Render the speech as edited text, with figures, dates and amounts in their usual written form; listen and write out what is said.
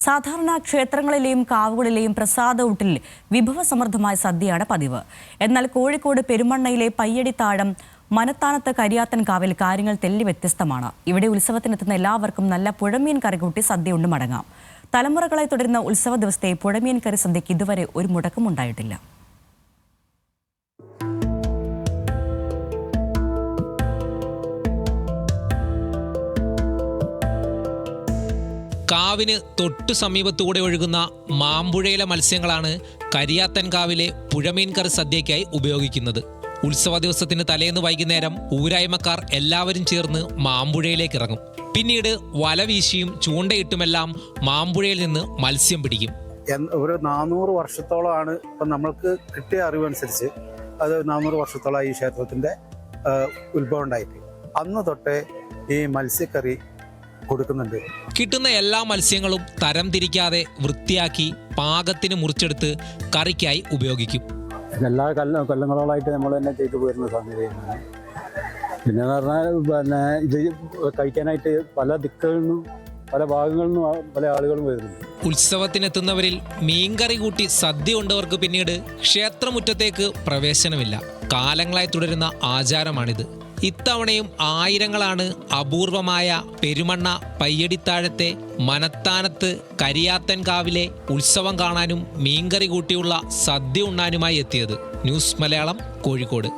സാധാരണ ക്ഷേത്രങ്ങളിലെയും കാവുകളിലെയും പ്രസാദ ഊട്ടിൽ വിഭവസമൃദ്ധമായ സദ്യയാണ് പതിവ്. എന്നാൽ കോഴിക്കോട് പെരുമണ്ണയിലെ പയ്യടിത്താഴം മനത്താനത്ത് കരിയാത്തൻ കാവിൽ കാര്യങ്ങൾ തെല്ലി വ്യത്യസ്തമാണ്. ഇവിടെ ഉത്സവത്തിനെത്തുന്ന എല്ലാവർക്കും നല്ല പുഴമീൻ കറി കൂട്ടി സദ്യ ഉണ്ട് മടങ്ങാം. തലമുറകളായി തുടരുന്ന ഉത്സവ ദിവസത്തെ പുഴമീൻ കറി സദ്യയ്ക്ക് ഇതുവരെ ഒരു മുടക്കം ഉണ്ടായിട്ടില്ല. കാവിന് തൊട്ടു സമീപത്തൂടെ ഒഴുകുന്ന മാമ്പുഴയിലെ മത്സ്യങ്ങളാണ് കരിയാത്തൻ കാവിലെ പുഴമീൻ കറി സദ്യയ്ക്കായി ഉപയോഗിക്കുന്നത്. ഉത്സവ ദിവസത്തിന് തലേന്ന് വൈകുന്നേരം ഊരായ്മക്കാർ എല്ലാവരും ചേർന്ന് മാമ്പുഴയിലേക്ക് ഇറങ്ങും. പിന്നീട് വല വീശിയും ചൂണ്ടയിട്ടുമെല്ലാം മാമ്പുഴയിൽ നിന്ന് മത്സ്യം പിടിക്കും. ഒരു 400 വർഷത്തോളമാണ് ഇപ്പം നമ്മൾക്ക് കിട്ടിയ അറിവനുസരിച്ച്, അത് 400 വർഷത്തോളം ഈ ക്ഷേത്രത്തിന്റെ ഉത്ഭവം ഉണ്ടായിട്ട് അന്ന് തൊട്ടേ ഈ മത്സ്യക്കറി കൊടുക്കുന്നുണ്ട്. കിട്ടുന്ന എല്ലാ മത്സ്യങ്ങളും തരം തിരിക്കാതെ വൃത്തിയാക്കി പാകത്തിന് മുറിച്ചെടുത്ത് കറിക്കായി ഉപയോഗിക്കും. എല്ലാ കൊല്ലങ്ങളോളായിട്ട് നമ്മൾ തന്നെ ചെയ്തു പോരുന്ന സംഗതിയാണ്. പിന്നെ പറഞ്ഞാൽ ഇത് കഴിക്കാനായിട്ട് പല ദിക്കുകളിൽ നിന്നും പല ഭാഗങ്ങളിൽ നിന്നും പല ആളുകളും വരുന്നുണ്ട്. ഉത്സവത്തിനെത്തുന്നവരിൽ മീൻകറി കൂട്ടി സദ്യ ഉണ്ടവർക്ക് പിന്നീട് ക്ഷേത്രമുറ്റത്തേക്ക് പ്രവേശനമില്ല. കാലങ്ങളായി തുടരുന്ന ആചാരമാണിത്. ഇത്തവണയും ആയിരങ്ങളാണ് അപൂർവമായ പെരുമണ്ണ പയ്യടിത്താഴത്തെ മനത്താനത്ത് കരിയാത്തൻ കാവിലെ ഉത്സവം കാണാനും മീൻകറി കൂട്ടിയുള്ള സദ്യ ഉണ്ണാനുമായി എത്തിയത്. ന്യൂസ് മലയാളം, കോഴിക്കോട്.